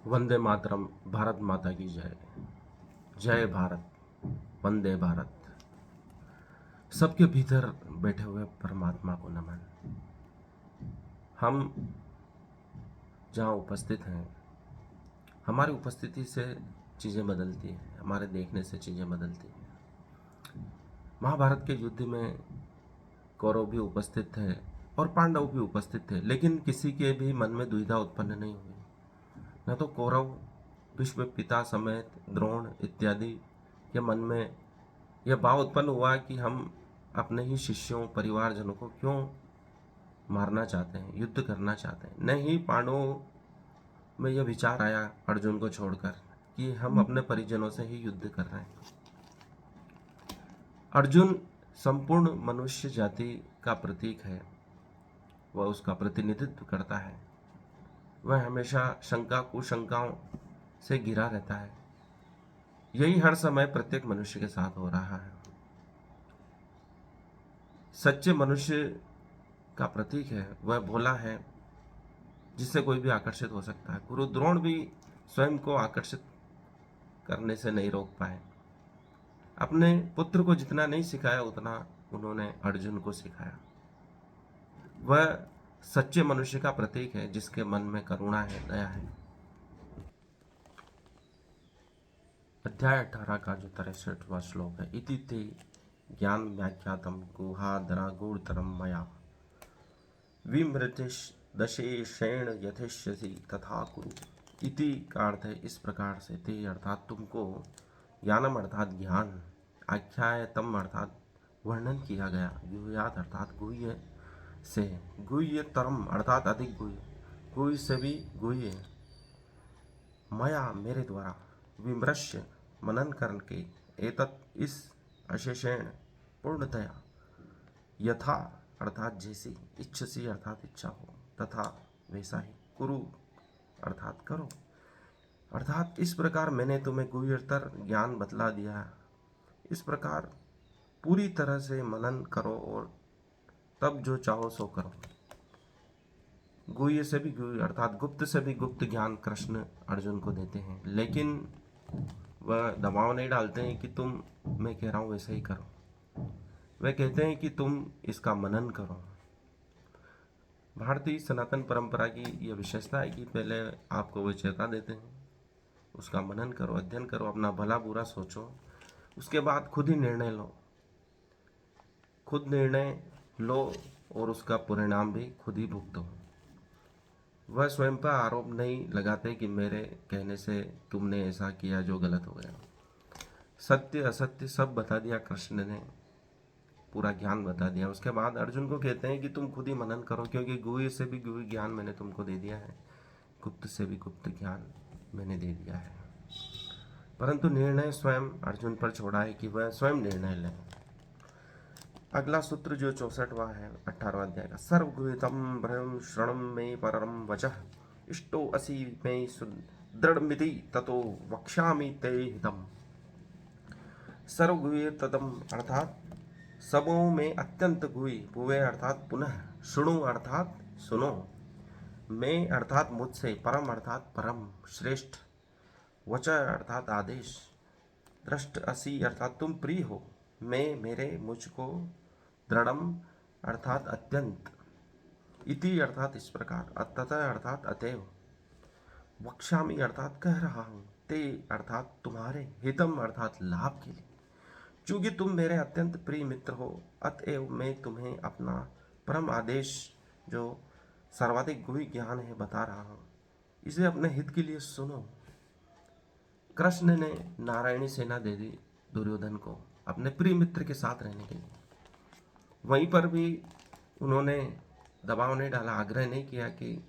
वंदे मातरम। भारत माता की जय। जय भारत। वंदे भारत। सबके भीतर बैठे हुए परमात्मा को नमन। हम जहाँ उपस्थित हैं, हमारी उपस्थिति से चीज़ें बदलती हैं, हमारे देखने से चीज़ें बदलती हैं। महाभारत के युद्ध में कौरव भी उपस्थित थे और पांडव भी उपस्थित थे, लेकिन किसी के भी मन में दुविधा उत्पन्न नहीं हुई। न तो कौरव भीष्म पिता समेत द्रोण इत्यादि के मन में यह भाव उत्पन्न हुआ कि हम अपने ही शिष्यों परिवारजनों को क्यों मारना चाहते हैं, युद्ध करना चाहते हैं। न ही पांडवों में यह विचार आया अर्जुन को छोड़कर कि हम अपने परिजनों से ही युद्ध कर रहे हैं। अर्जुन संपूर्ण मनुष्य जाति का प्रतीक है, वह उसका प्रतिनिधित्व करता है। वह हमेशा शंका कुशंकाओं से घिरा रहता है। यही हर समय प्रत्येक मनुष्य के साथ हो रहा है। सच्चे मनुष्य का प्रतीक है, वह भोला है, जिससे कोई भी आकर्षित हो सकता है। गुरु द्रोण भी स्वयं को आकर्षित करने से नहीं रोक पाए। अपने पुत्र को जितना नहीं सिखाया उतना उन्होंने अर्जुन को सिखाया। वह सच्चे मनुष्य का प्रतीक है, जिसके मन में करुणा है, दया है। अध्याय 18 का जो 63वां श्लोक है, इति ते ज्ञान व्याख्यातम गुहादरा गूढ़तरम मया विमृतिश दशेषेण यथेष्यसि तथा कुरु। इति का अर्थ है इस प्रकार से, ते अर्थात तुमको, ज्ञानम अर्थात ज्ञान, आख्यायतम अर्थात वर्णन किया गया, गुह्यात अर्थात गुह्य से, गुह्य तरम अर्थात अधिक गुह्य, गुह्य से भी गुह्य, मया मेरे द्वारा, विमृश्य मनन करके, एतत् इस, अशेषेण पूर्णतया, यथा अर्थात जैसी, इच्छसी अर्थात इच्छा हो, तथा वैसा ही, कुरु अर्थात करो। अर्थात इस प्रकार मैंने तुम्हें गुह्यतर ज्ञान बतला दिया, इस प्रकार पूरी तरह से मनन करो और तब जो चाहो सो करो। गुह्य से भी गुह्य अर्थात गुप्त से भी गुप्त ज्ञान कृष्ण अर्जुन को देते हैं, लेकिन वह दबाव नहीं डालते हैं कि तुम मैं कह रहा हूँ वैसे ही करो। वह कहते हैं कि तुम इसका मनन करो। भारतीय सनातन परंपरा की यह विशेषता है कि पहले आपको वो चेता देते हैं, उसका मनन करो, अध्ययन करो, अपना भला बुरा सोचो, उसके बाद खुद ही निर्णय लो। खुद निर्णय लो और उसका परिणाम भी खुद ही भुगतो। वह स्वयं पर आरोप नहीं लगाते कि मेरे कहने से तुमने ऐसा किया जो गलत हो गया। सत्य असत्य सब बता दिया कृष्ण ने, पूरा ज्ञान बता दिया। उसके बाद अर्जुन को कहते हैं कि तुम खुद ही मनन करो, क्योंकि गुह्य से भी गुह्य ज्ञान मैंने तुमको दे दिया है, गुप्त से भी गुप्त ज्ञान मैंने दे दिया है। परंतु निर्णय स्वयं अर्जुन पर छोड़ा है कि वह स्वयं निर्णय लें। अगला सूत्र जो 64वां है 18वां अध्याय का, सर्वगुहितम ब्रह्म शरणम में परम वचः इष्टो असि में सुदृढ़मिति ततो वक्ष्यामि ते हितम। सर्वगुह्यतम अर्थात सबों में अत्यंत गुह्य, भुवे अर्थात पुनः, शुणु अर्थात सुनो, मैं अर्थात मुझसे, परम अर्थात परम श्रेष्ठ, वच अर्थात आदेश, दृष्ट असि अर्थात तुम प्रिय हो, मैं मेरे मुझको, दृढ़म अर्थात अत्यंत, इति अर्थात इस प्रकार, ततः अर्थात अतएव, वक्ष्यामि अर्थात कह रहा हूँ, ते अर्थात तुम्हारे, हितम अर्थात लाभ के लिए, चूंकि तुम मेरे अत्यंत प्रिय मित्र हो, अतएव मैं तुम्हें अपना परम आदेश जो सर्वाधिक गुह्य ज्ञान है बता रहा हूँ, इसे अपने हित के लिए सुनो। कृष्ण ने नारायणी सेना दे दी दुर्योधन को अपने प्रिय मित्र के साथ रहने के लिए। वहीं पर भी उन्होंने दबाव नहीं डाला, आग्रह नहीं किया कि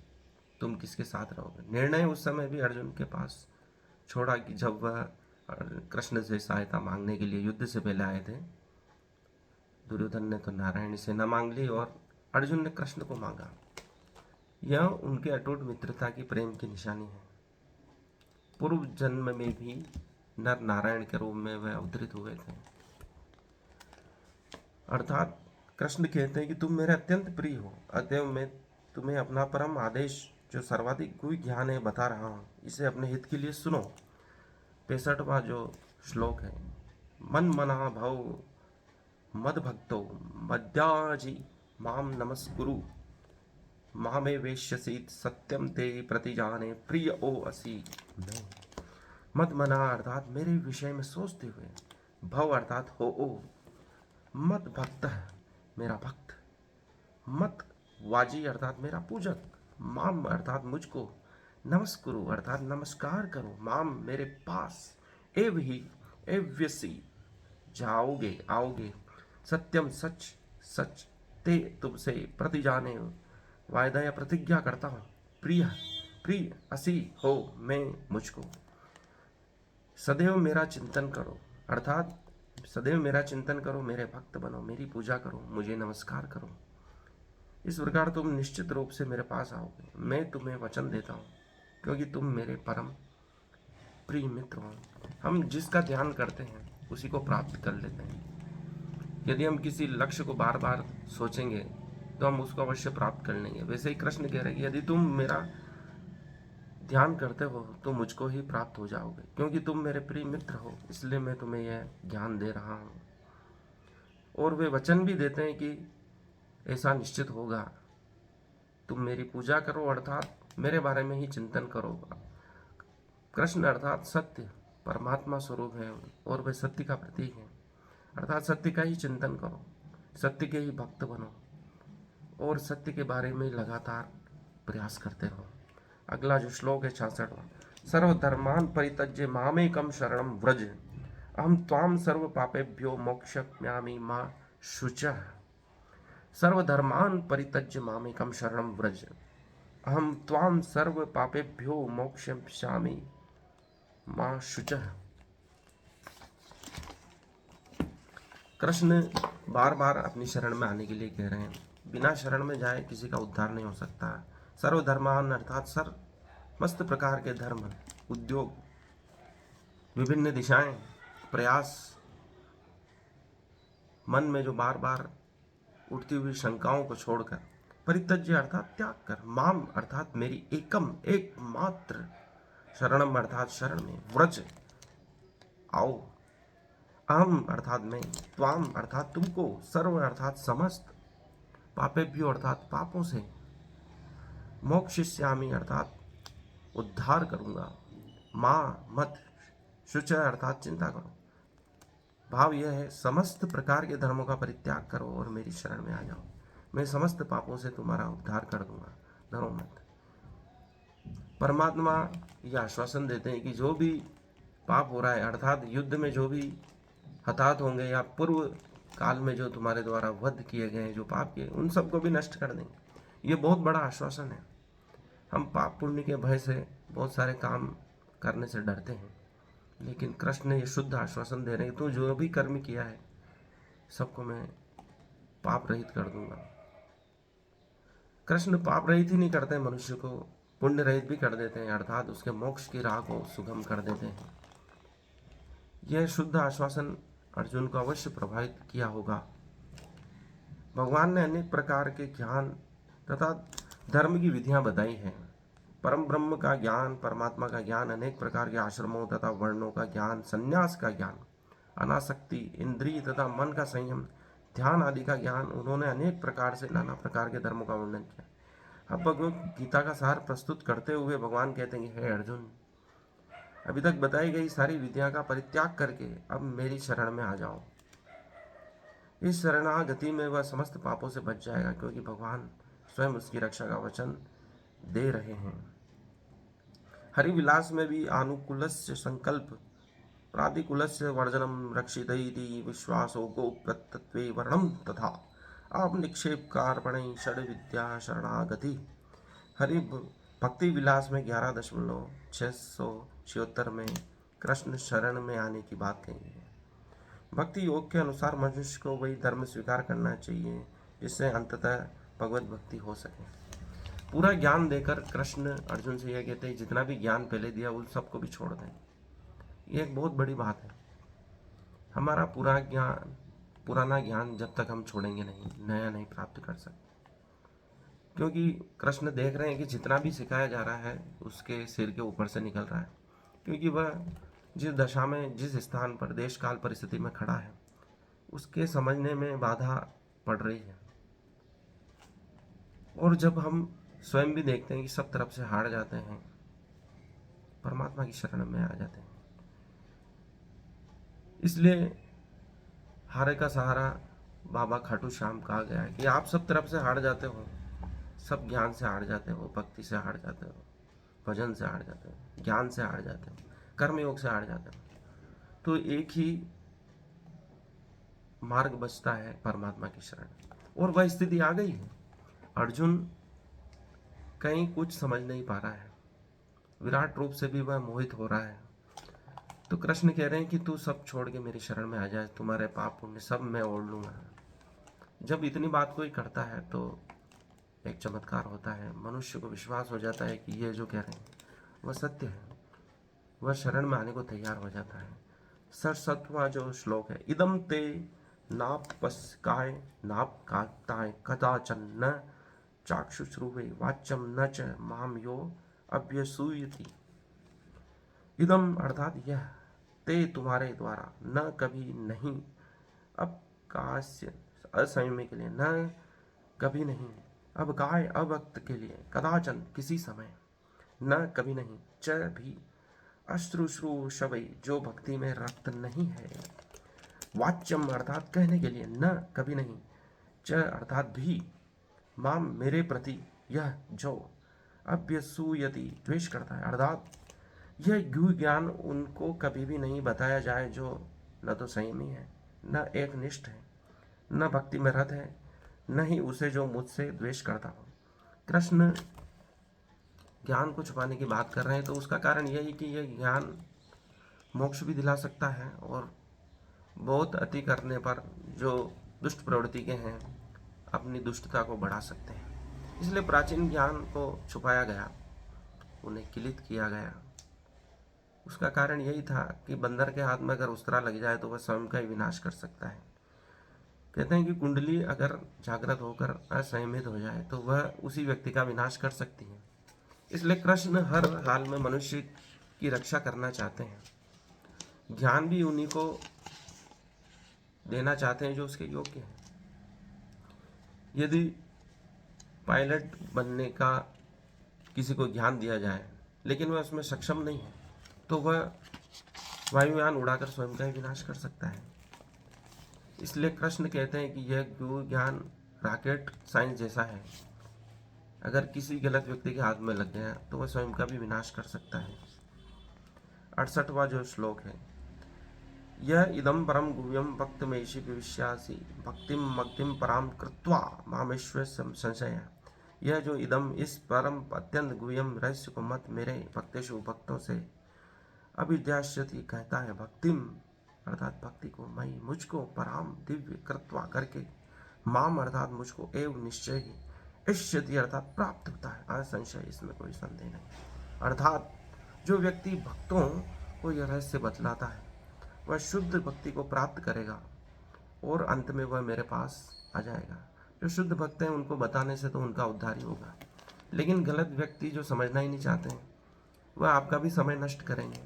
तुम किसके साथ रहोगे। निर्णय उस समय भी अर्जुन के पास छोड़ा कि जब वह कृष्ण से सहायता मांगने के लिए युद्ध से पहले आए थे, दुर्योधन ने तो नारायणी सेना मांग ली और अर्जुन ने कृष्ण को मांगा। यह उनके अटूट मित्रता की प्रेम की निशानी है। पूर्व जन्म में भी नर नारायण के रूप में वह अवतरित हुए थे। अर्थात कृष्ण कहते हैं कि तुम मेरे अत्यंत प्रिय हो, अतएव मैं तुम्हें अपना परम आदेश जो सर्वाधिक गुह्य ज्ञान है बता रहा हूँ, इसे अपने हित के लिए सुनो। 65वां जो श्लोक है, मन मना भव मद भक्तो मद्याजी माम नमस्कुरु मामे वेश्यसीत सत्यम ते प्रतिजाने प्रिय ओ असी मैं। मत मना अर्थात मेरे विषय में सोचते हुए, भव अर्थात हो ओ, मत भक्त मेरा भक्त, मत वाजी अर्थात मेरा पूजक, माम अर्थात मुझको, नमस्कुरु अर्थात नमस्कार करो, माम मेरे पास, एव ही एव्यसी जाओगे आओगे, सत्यम सच सच, ते तुमसे प्रति जाने वायदा या प्रतिज्ञा करता हूँ, प्रिय प्रिय असी हो मैं मुझको। सदैव मेरा चिंतन करो अर्थात सदैव मेरा चिंतन करो, मेरे भक्त बनो, मेरी पूजा करो, मुझे नमस्कार करो। इस प्रकार तुम निश्चित रूप से मेरे पास आओगे। मैं तुम्हें वचन देता हूँ, क्योंकि तुम मेरे परम प्रिय मित्र हो। हम जिसका ध्यान करते हैं उसी को प्राप्त कर लेते हैं। यदि हम किसी लक्ष्य को बार बार सोचेंगे तो हम उसको अवश्य प्राप्त कर लेंगे। वैसे ही कृष्ण कह रहे हैं, यदि तुम मेरा ध्यान करते हो तो मुझको ही प्राप्त हो जाओगे, क्योंकि तुम मेरे प्रिय मित्र हो, इसलिए मैं तुम्हें यह ज्ञान दे रहा हूँ। और वे वचन भी देते हैं कि ऐसा निश्चित होगा। तुम मेरी पूजा करो अर्थात मेरे बारे में ही चिंतन करो। कृष्ण अर्थात सत्य परमात्मा स्वरूप है और वे सत्य का प्रतीक है, अर्थात सत्य का ही चिंतन करो, सत्य के ही भक्त बनो और सत्य के बारे में लगातार प्रयास करते रहो। अगला जो श्लोक है 66वां, सर्वधर्मान परित्यज्य मामेकम शरणम व्रज अहम त्वाम सर्व पापेभ्यो मोक्षयामि मा शुचः। सर्वधर्मान परित्यज्य मामेकम शरणम व्रज अहम त्वाम सर्व पापेभ्यो मोक्षयामि मा शुचः। कृष्ण बार बार अपनी शरण में आने के लिए कह रहे हैं। बिना शरण में जाए किसी का उद्धार नहीं हो सकता। सर्वधर्मान अर्थात समस्त प्रकार के धर्म, उद्योग, विभिन्न दिशाएं, प्रयास, मन में जो बार बार उठती हुई शंकाओं को छोड़कर, परित्यज्य अर्थात त्याग कर, माम अर्थात मेरी, एकम एकमात्र, शरणम अर्थात शरण में, व्रज आओ, अहम अर्थात मैं, त्वाम अर्थात तुमको, सर्व अर्थात समस्त, पापेभ्यो अर्थात पापों से, मोक्षयिष्यामि अर्थात उद्धार करूंगा, माँ मत, शुच अर्थात चिंता करो। भाव यह है, समस्त प्रकार के धर्मों का परित्याग करो और मेरी शरण में आ जाओ, मैं समस्त पापों से तुम्हारा उद्धार कर दूंगा, डरो मत। परमात्मा यह आश्वासन देते हैं कि जो भी पाप हो रहा है, अर्थात युद्ध में जो भी हताहत होंगे या पूर्व काल में जो तुम्हारे द्वारा वध किए गए जो पाप किए, उन सबको भी नष्ट कर देंगे। ये बहुत बड़ा आश्वासन है। हम पाप पुण्य के भय से बहुत सारे काम करने से डरते हैं, लेकिन कृष्ण ये शुद्ध आश्वासन दे रहे हैं, तू जो भी कर्म किया है सबको मैं पाप रहित कर दूंगा। कृष्ण पाप रहित ही नहीं करते, मनुष्य को पुण्य रहित भी कर देते हैं, अर्थात उसके मोक्ष की राह को सुगम कर देते हैं। यह शुद्ध आश्वासन अर्जुन को अवश्य प्रभावित किया होगा। भगवान ने अनेक प्रकार के ज्ञान तथा धर्म की विधियां बताई हैं। परम ब्रह्म का ज्ञान, परमात्मा का ज्ञान, अनेक प्रकार के आश्रमों तथा वर्णों का ज्ञान, संन्यास का ज्ञान, अनासक्ति, इंद्रिय तथा मन का संयम, ध्यान आदि का ज्ञान, उन्होंने अनेक प्रकार से नाना प्रकार के धर्मों का वर्णन किया। अब भगवत गीता का सार प्रस्तुत करते हुए भगवान कहते हैं, हे अर्जुन, अभी तक बताई गई सारी विद्या का परित्याग करके अब मेरी शरण में आ जाओ। इस शरणागति में वह समस्त पापों से बच जाएगा, क्योंकि भगवान स्वयं उसकी रक्षा का वचन दे रहे हैं। हरिविलास में भी आनुकूलस्य संकल्प प्रातिकूलस्य वर्जनम रक्षितैति विश्वासो गोप्रतत्वे वर्णम तथा आप निक्षेप कार्पणे षड विद्या शरणागति। हरि भक्ति विलास में 11.676 में कृष्ण शरण में आने की बात कही है। भक्ति योग के अनुसार मनुष्य को वही धर्म स्वीकार करना चाहिए जिससे अंततः भगवत भक्ति हो सके। पूरा ज्ञान देकर कृष्ण अर्जुन से यह कहते हैं, जितना भी ज्ञान पहले दिया उन सबको भी छोड़ दें। ये एक बहुत बड़ी बात है। हमारा पुराना ज्ञान जब तक हम छोड़ेंगे नहीं, नया नहीं प्राप्त कर सकते। क्योंकि कृष्ण देख रहे हैं कि जितना भी सिखाया जा रहा है उसके सिर के ऊपर से निकल रहा है, क्योंकि वह जिस दशा में, जिस स्थान पर, देश काल परिस्थिति में खड़ा है, उसके समझने में बाधा पड़ रही है। और जब हम स्वयं भी देखते हैं कि सब तरफ से हार जाते हैं, परमात्मा की शरण में आ जाते हैं, इसलिए हारे का सहारा बाबा खाटू श्याम कहा गया है कि आप सब तरफ से हार जाते हो, सब ज्ञान से हार जाते हो, भक्ति से हार जाते हो, भजन से हार जाते हो, ज्ञान से हार जाते हो, कर्मयोग से हार जाते हो, तो एक ही मार्ग बचता है, परमात्मा की शरण। और वह स्थिति आ गई है। अर्जुन कहीं कुछ समझ नहीं पा रहा है, विराट रूप से भी वह मोहित हो रहा है। तो कृष्ण कह रहे हैं कि तू सब छोड़ के मेरी शरण में आ जाए, तुम्हारे पाप पुण्य सब मैं ओढ़ लूंगा। जब इतनी बात कोई करता है तो एक चमत्कार होता है, मनुष्य को विश्वास हो जाता है कि ये जो कह रहे हैं वह सत्य है, वह शरण में आने को तैयार हो जाता है। सरसत्वा जो श्लोक है, इदम ते नापस्काय नापकाताय कदाचन न चाक्षुश्रुवे वाच्यम न च माम यो अभ्यसूयति। इदम अर्थात यह, ते तुम्हारे द्वारा, न कभी नहीं, अब कास्य असंयमी के लिए, न कभी नहीं, अब काय अवक्त के लिए, कदाचन किसी समय, न कभी नहीं, च भी अश्रुश्रु शवई जो भक्ति में रक्त नहीं है, वाच्यम अर्थात कहने के लिए, न कभी नहीं, च अर्थात भी, माम मेरे प्रति, यह जो अभ्यसूयति द्वेष करता है, अर्थात यह गुह्य ज्ञान उनको कभी भी नहीं बताया जाए जो न तो संयमी है, न एक निष्ठ है, न भक्ति में रत है, न ही उसे जो मुझसे द्वेष करता हो। कृष्ण ज्ञान को छुपाने की बात कर रहे हैं, तो उसका कारण यही कि यह ज्ञान मोक्ष भी दिला सकता है, और बहुत अति करने पर जो दुष्ट प्रवृत्ति के हैं अपनी दुष्टता को बढ़ा सकते हैं। इसलिए प्राचीन ज्ञान को छुपाया गया, उन्हें किलित किया गया। उसका कारण यही था कि बंदर के हाथ में अगर उस्तरा लग जाए तो वह स्वयं का ही विनाश कर सकता है। कहते हैं कि कुंडली अगर जागृत होकर असंयमित हो जाए तो वह उसी व्यक्ति का विनाश कर सकती है। इसलिए कृष्ण हर हाल में मनुष्य की रक्षा करना चाहते हैं, ज्ञान भी उन्हीं को देना चाहते हैं जो उसके योग्य हैं। यदि पायलट बनने का किसी को ज्ञान दिया जाए लेकिन वह उसमें सक्षम नहीं है, तो वह वायुयान उड़ाकर स्वयं का ही विनाश कर सकता है। इसलिए कृष्ण कहते हैं कि यह ज्ञान रॉकेट साइंस जैसा है, अगर किसी गलत व्यक्ति के हाथ में लग गया तो वह स्वयं का भी विनाश कर सकता है। 68वां जो श्लोक है, यह इदम परम गुह्यम भक्तमेषि विविष्यासि भक्तिम मक्तिम पराम कृत्वा मामेश्वर संशय। यह जो इदम, इस परम अत्यंत गुह्यम रहस्य को मत मेरे भक्तेषु भक्तों से अभिध्यास्यति कहता है, भक्तिम अर्थात भक्ति को, मई मुझको, पराम दिव्य कृत्वा करके, माम अर्थात मुझको, एवं निश्चय ही, इष्यति अर्थात प्राप्त होता है, असंशय, इसमें कोई संदेह नहीं। अर्थात जो व्यक्ति भक्तों को यह रहस्य बतलाता है वह शुद्ध भक्ति को प्राप्त करेगा और अंत में वह मेरे पास आ जाएगा। जो शुद्ध भक्त हैं उनको बताने से तो उनका उद्धार ही होगा, लेकिन गलत व्यक्ति जो समझना ही नहीं चाहते हैं वह आपका भी समय नष्ट करेंगे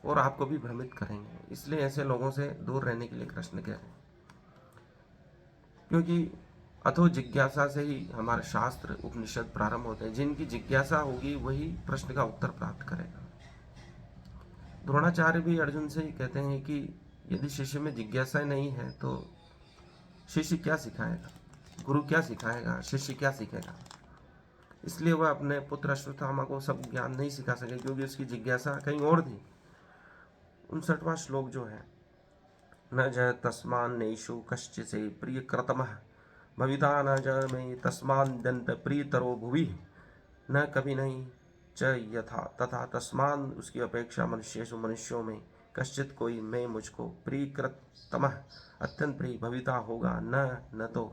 और आपको भी भ्रमित करेंगे। इसलिए ऐसे लोगों से दूर रहने के लिए कृष्ण कह रहे हैं, क्योंकि अथो जिज्ञासा से ही हमारे शास्त्र उपनिषद प्रारंभ होते हैं। जिनकी जिज्ञासा होगी वही प्रश्न का उत्तर प्राप्त करेगा। द्रोणाचार्य भी अर्जुन से ही कहते हैं कि यदि शिष्य में जिज्ञासा नहीं है तो शिष्य क्या सिखाएगा, गुरु क्या सिखाएगा, शिष्य क्या सीखेगा। इसलिए वह अपने पुत्र अश्वत्थामा को सब ज्ञान नहीं सिखा सके, क्योंकि उसकी जिज्ञासा कहीं और थी। 59वां श्लोक जो है, न ज तस्मान नेषु कश्चिसे प्रिय कृतमः भविता न ज में तस्मान दंत प्रियतरो भुवि, न कभी नहीं, च यथा तथा तस्मान उसकी अपेक्षा मनुष्येषु मनुष्यों में कश्चित कोई मैं मुझको प्रियकृतमः अत्यंत प्रिय भविता होगा, न तो,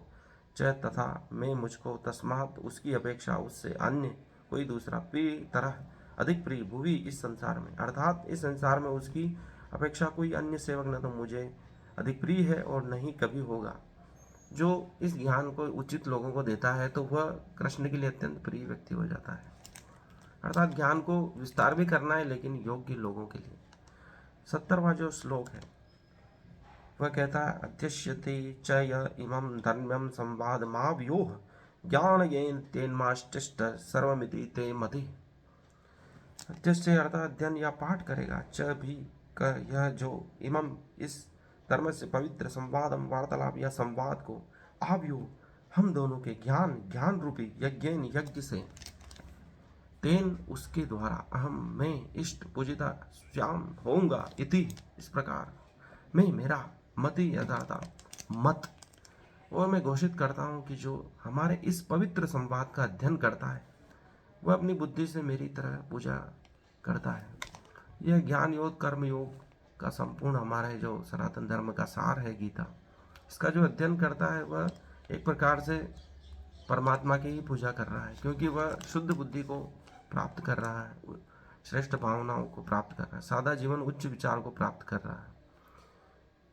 च तथा मैं मुझको तस्मात् उसकी अपेक्षा उससे अन्य कोई दूसरा प्रिय तरह अधिक प्रिय भुवि इस संसार में, अर्थात इस संसार में उसकी अपेक्षा कोई अन्य सेवक न तो मुझे अधिक प्रिय है और न ही कभी होगा। जो इस ज्ञान को उचित लोगों को देता है तो वह कृष्ण के लिए अत्यंत प्रिय व्यक्ति हो जाता है। अर्थात ज्ञान को विस्तार भी करना है लेकिन योग्य लोगों के लिए। 70वां जो श्लोक है वह कहता है अध्यस्यते च य इमं धर्म्यं संवादमावयोः ज्ञानयेन तेन्मास्तिष्ठ सर्वमिति ते मति। अध्यस्य अर्थात अध्ययन या पाठ करेगा, च भी का यह जो इमं इस धर्म से पवित्र संवादम वार्तालाप या संवाद को आवयो हम दोनों के ज्ञान रूपी यज्ञेन यज्ञ से तेन उसके द्वारा अहम मैं इष्ट पूजिता श्याम होऊंगा इति इस प्रकार मैं मेरा मति यदाता मत और मैं घोषित करता हूँ कि जो हमारे इस पवित्र संवाद का अध्ययन करता है वह अपनी बुद्धि से मेरी तरह पूजा करता है। यह ज्ञान योग कर्म योग का संपूर्ण हमारे जो सनातन धर्म का सार है गीता, इसका जो अध्ययन करता है वह एक प्रकार से परमात्मा की ही पूजा कर रहा है, क्योंकि वह शुद्ध बुद्धि को प्राप्त कर रहा है, श्रेष्ठ भावनाओं को प्राप्त कर रहा है, सादा जीवन उच्च विचार को प्राप्त कर रहा है।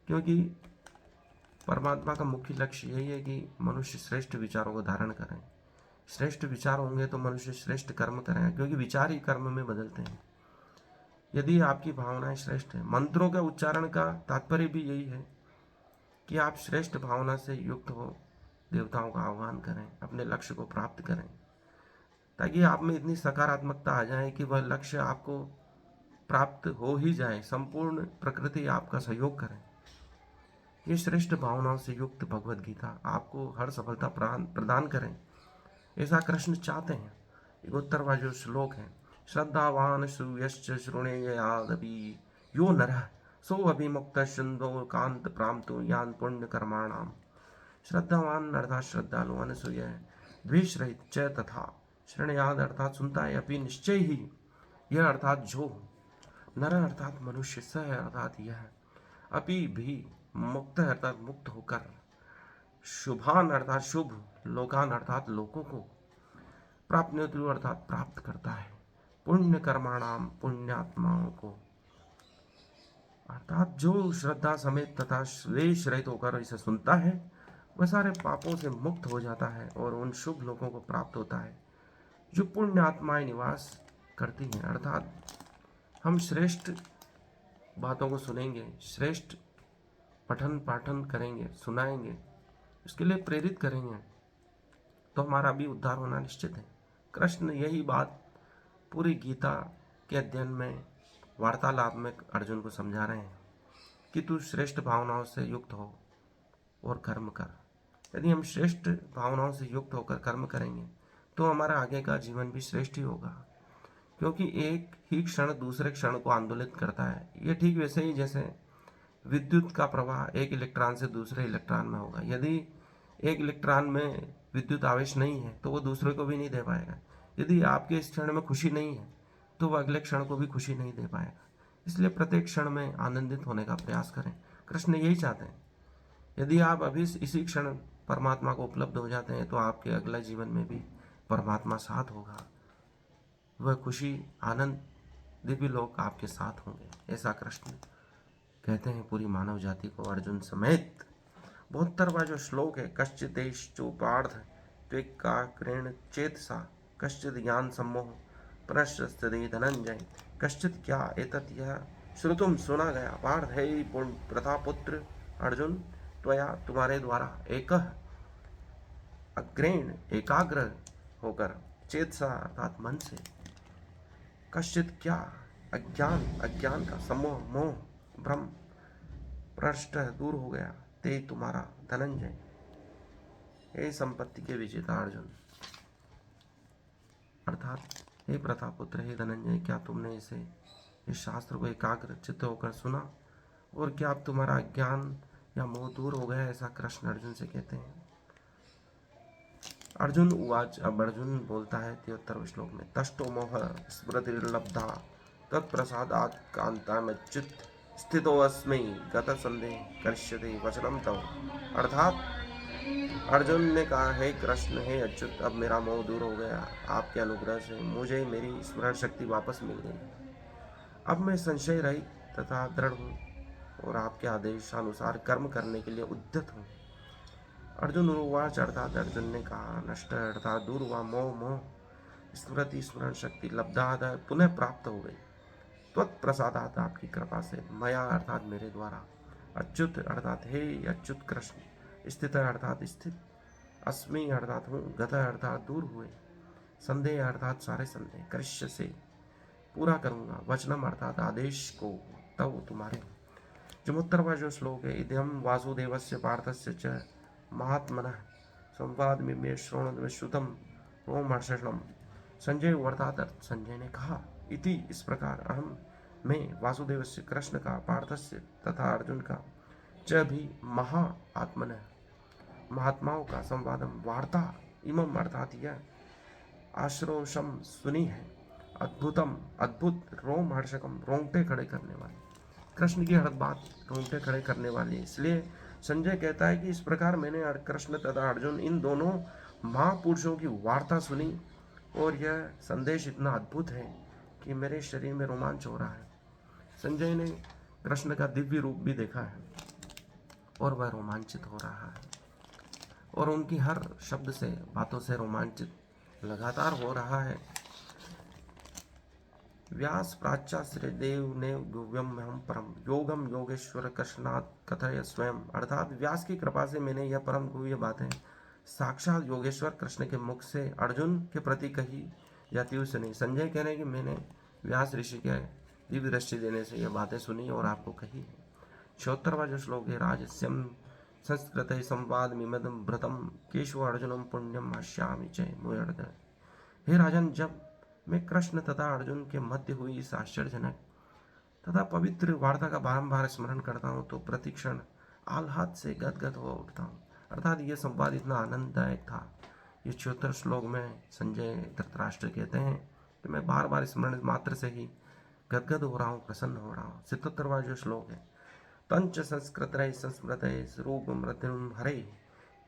क्योंकि परमात्मा का मुख्य लक्ष्य यही है कि मनुष्य श्रेष्ठ विचारों को धारण करें। श्रेष्ठ विचार होंगे तो मनुष्य श्रेष्ठ कर्म करेंगे, क्योंकि विचार ही कर्म में बदलते हैं। यदि आपकी भावनाएं श्रेष्ठ है, मंत्रों का उच्चारण का तात्पर्य भी यही है कि आप श्रेष्ठ भावना से युक्त हो देवताओं का आह्वान करें, अपने लक्ष्य को प्राप्त करें, ताकि आप में इतनी सकारात्मकता आ जाए कि वह लक्ष्य आपको प्राप्त हो ही जाए, संपूर्ण प्रकृति आपका सहयोग करे। ये श्रेष्ठ भावनाओं से युक्त भगवद गीता आपको हर सफलता प्रदान करें, ऐसा कृष्ण चाहते हैं। 71वां जो श्लोक है, श्रद्धावान सूयश्च शृणुयादपि यो नरः सो अभिमुक्त शुंदो कांत प्राप्तो यान पुण्य कर्माणाम। श्रद्धावान अर्थात श्रद्धालु, अनसूय द्वेष रहित, च तथा शृणुयाद अर्थात सुनता है, अपि निश्चय ही, यह अर्थात जो, नर अर्थात मनुष्य, स अर्थात यह, अपि भी, मुक्त अर्थात मुक्त होकर, शुभान अर्थात शुभ, लोकान अर्थात लोकों को, प्राप्त अर्थात प्राप्त करता है, पुण्य कर्माणाम पुण्यात्माओं को, अर्थात जो श्रद्धा समेत तथा श्लेष रहित होकर इसे सुनता है वह सारे पापों से मुक्त हो जाता है और उन शुभ लोगों को प्राप्त होता है जो पुण्य आत्माएं निवास करती हैं। अर्थात हम श्रेष्ठ बातों को सुनेंगे, श्रेष्ठ पठन पाठन करेंगे, सुनाएंगे, इसके लिए प्रेरित करेंगे तो हमारा भी उद्धार होना निश्चित है। कृष्ण यही बात पूरी गीता के अध्ययन में वार्तालाप में अर्जुन को समझा रहे हैं कि तू श्रेष्ठ भावनाओं से युक्त हो और कर्म कर। यदि हम श्रेष्ठ भावनाओं से युक्त होकर कर्म करेंगे तो हमारा आगे का जीवन भी श्रेष्ठ ही होगा, क्योंकि एक ही क्षण दूसरे क्षण को आंदोलित करता है। ये ठीक वैसे ही जैसे विद्युत का प्रवाह एक इलेक्ट्रॉन से दूसरे इलेक्ट्रॉन में होगा। यदि एक इलेक्ट्रॉन में विद्युत आवेश नहीं है तो वो दूसरे को भी नहीं दे पाएगा। यदि आपके इस क्षण में खुशी नहीं है तो वह अगले क्षण को भी खुशी नहीं दे पाएगा। इसलिए प्रत्येक क्षण में आनंदित होने का प्रयास करें। कृष्ण यही चाहते हैं। यदि आप अभी इसी क्षण परमात्मा को उपलब्ध हो जाते हैं तो आपके अगले जीवन में भी परमात्मा साथ होगा। वह खुशी आनंद दिव्य लोग आपके साथ होंगे, ऐसा कृष्ण कहते हैं पूरी मानव जाति को अर्जुन समेत। 72वां जो श्लोक है, कश्चिदेश्चोपार्थ त्विक्काग्रेण चेतसा कश्चित् ज्ञान सम्मोह प्रशस्ते धनंजय। कश्चित् क्या एतत् यह श्रुतुम सुना गया, पार्थ है प्रतापुत्र अर्जुन, त्वया तुम्हारे द्वारा एक अग्रेण एकाग्र होकर, चेतसा अर्थात मन से, कश्चित क्या अज्ञान का सम्मोह मोह भ्रम प्रष्ट दूर हो गया, ते तुम्हारा धनंजय, हे संपत्ति के विजेता अर्जुन, अर्थात हे प्रतापुत्र, हे धनंजय, क्या तुमने इस शास्त्र को एकाग्र चित्त होकर सुना और क्या अब तुम्हारा अज्ञान या मोह दूर हो गया, ऐसा कृष्ण अर्जुन से कहते हैं। अर्जुन उवाच, अब अर्जुन बोलता है 73वें श्लोक में, तष्टो मोह स्मृतिर्लब्धा तत्प्रसादात् कांतामच्युत स्थितोऽस्मि गत संदेह करिष्यते वचनम तव। अर्थात अर्जुन ने कहा, हे कृष्ण, हे अच्युत, अब मेरा मोह दूर हो गया, आपके अनुग्रह से मुझे मेरी स्मरण शक्ति वापस मिल गई। अब मैं संशय रहित तथा दृढ़ हूँ और आपके आदेशानुसार कर्म करने के लिए उद्यत हूँ। अर्जुन उवाच अर्थात अर्जुन ने कहा, नष्ट अर्थात दूर हुआ मोह मोह, स्मृति स्मरण शक्ति लब्धात पुनः प्राप्त हो गई। त्वत्प्रसादात आपकी कृपा से, मया अर्थात मेरे द्वारा, अच्युत अर्थात हे अच्युत कृष्ण, स्थित अर्थात स्थित, अस्मि अर्थात हूँ, गत अर्थात दूर हुए, संदेह अर्थात सारे संदेह, कृष्य से पूरा करूँगा, वचनम अर्थात आदेश को, तब तुम्हारे। चमुत्तरवा जो श्लोक है, इदम वासुदेवस्य पार्थस्य च महात्मनः संवाद में श्रोण श्रुतम रोमहर्षणम। संजय अर्थात संजय ने कहा, इति इस प्रकार, अहम मैं वासुदेवस्य कृष्ण का, पार्थस्य तथा अर्जुन का, च भी महा आत्मन महात्माओं का, संवादम वार्ता इमम अर्थात यह, आश्रोषम सुनी है, अद्भुतम अद्भुत, रोमहर्षकम रोंगटे खड़े करने वाली, कृष्ण की हर बात रोंगटे खड़े करने वाली। इसलिए संजय कहता है कि इस प्रकार मैंने कृष्ण तथा अर्जुन इन दोनों महापुरुषों की वार्ता सुनी और यह संदेश इतना अद्भुत है कि मेरे शरीर में रोमांच हो रहा है। संजय ने कृष्ण का दिव्य रूप भी देखा है और वह रोमांचित हो रहा है और उनकी हर शब्द से, बातों से रोमांचित लगातार हो रहा है। व्यास प्राच्याश्रय देव ने गुव्यम हम परम योगम योगेश्वर कृष्णात् कथय स्वयं। अर्थात व्यास की कृपा से मैंने यह परम गुह्य बातें साक्षात योगेश्वर कृष्ण के मुख से अर्जुन के प्रति कही जाती हुई सुनी। संजय कह रहे हैं कि मैंने व्यास ऋषि के दिव्य दृष्टि देने से यह बातें सुनी और आपको कही है। 76वां जो श्लोक है, राजस्यम संस्कृत संवाद मिमदम भ्रतम केशव अर्जुनम पुण्यम हश्यामि जय मुर्द। हे राजन, जब मैं कृष्ण तथा अर्जुन के मध्य हुई इस आश्चर्यजनक तथा पवित्र वार्ता का बारंबार स्मरण करता हूँ तो प्रतिक्षण आह्लाद से गदगद हो उठता हूँ। अर्थात यह संवाद इतना आनंददायक था। ये 76 श्लोक में संजय धृतराष्ट्र कहते हैं कि मैं बार बार स्मरण मात्र से ही गदगद हो रहा हूँ, प्रसन्न हो रहा हूँ। 77वां जो श्लोक है, तंच संस्कृत संस्मृत रूप मृत्युम हरे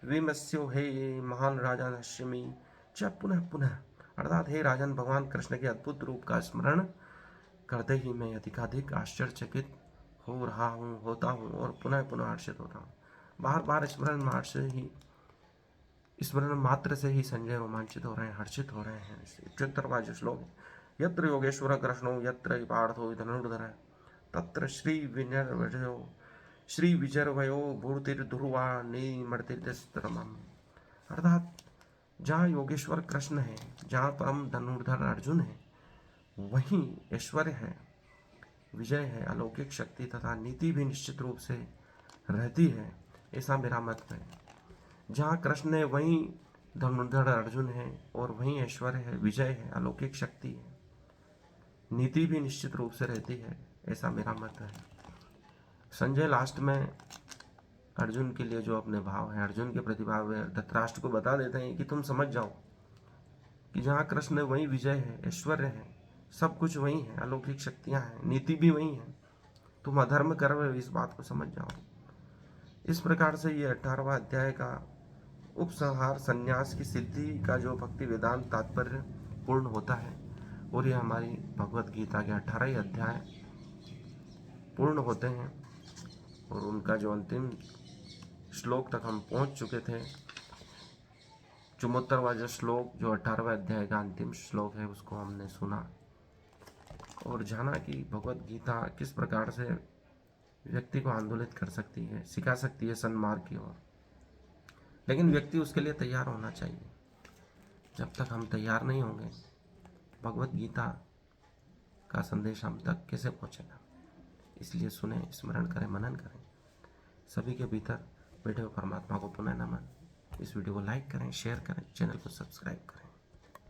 विमस्यो हे महान राजा नश्यमी च पुनः पुनः। अर्थात हे राजन, भगवान कृष्ण के अद्भुत रूप का स्मरण करते ही मैं अधिकाधिक आश्चर्यचकित हो रहा हूँ, होता हूँ और पुनः पुनः हर्षित होता हूँ। बार बार स्मरण मात्र से ही संजय रोमांचित हो रहे हैं, हर्षित हो रहे हैं। 75वां जो श्लोक, यत्र योगेश्वर कृष्णो यत्र पार्थो धनुर्धर तत्र श्री विजर्वयो भूतिर्ध्रुवा निमर्तिस्तरमम्। अर्थात जहाँ योगेश्वर कृष्ण है, जहाँ परम धनुर्धर अर्जुन है, वहीं ऐश्वर्य है, विजय है, अलौकिक शक्ति तथा नीति भी निश्चित रूप से रहती है, ऐसा मेरा मत है। जहाँ कृष्ण है वहीं धनुर्धर अर्जुन है और वहीं ऐश्वर्य है, विजय है, अलौकिक शक्ति है, नीति भी निश्चित रूप से रहती है, ऐसा मेरा मत है। संजय लास्ट में अर्जुन के लिए जो अपने भाव है, अर्जुन के प्रतिभाव है, धृतराष्ट्र को बता देते हैं कि तुम समझ जाओ कि जहाँ कृष्ण है वहीं विजय है, ऐश्वर्य है, सब कुछ वहीं है, अलौकिक शक्तियाँ हैं, नीति भी वहीं है, तुम अधर्म कर रहे हो, इस बात को समझ जाओ। इस प्रकार से ये 18वां अध्याय का उपसंहार संन्यास की सिद्धि का जो भक्ति वेदांत तात्पर्य पूर्ण होता है और ये हमारी भगवत गीता के 18 अध्याय पूर्ण होते हैं और उनका जो अंतिम श्लोक तक हम पहुंच चुके थे। 74वां जो श्लोक, जो 18वें अध्याय का अंतिम श्लोक है, उसको हमने सुना और जाना कि भगवत गीता किस प्रकार से व्यक्ति को आंदोलित कर सकती है, सिखा सकती है सन्मार्ग की ओर। लेकिन व्यक्ति उसके लिए तैयार होना चाहिए। जब तक हम तैयार नहीं होंगे, भगवत गीता का संदेश हम तक कैसे पहुंचेगा? इसलिए सुने, स्मरण करें, मनन करें। सभी के भीतर बैठे हुए परमात्मा को पुनः नमन। इस वीडियो को लाइक करें, शेयर करें, चैनल को सब्सक्राइब करें।